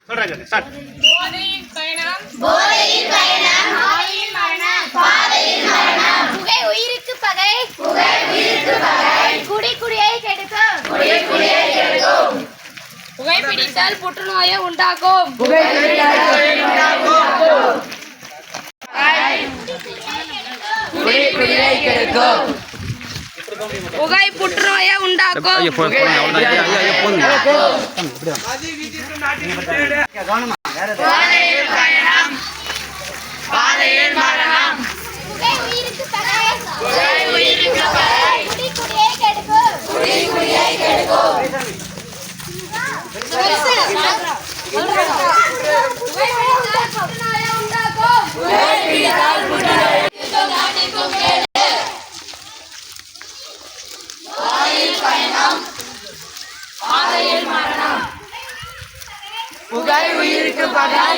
சொல்றாங்க ஸ்டார்ட். போதையின் பயணம் ஆவியின் மரணம் புகை உயிருக்கு பகை குடி குடியை கெடுக்கும் புகைப்பிடித்தல் புற்றுநோயை உண்டாக்கும் புகை புற்றுநோயை உண்டாக்கும் புகை உயிருக்கு பகை குடி குடியை கெடுக்கும் புற்றுநோயை உண்டாக்கும் புகை உயிருக்கு பகை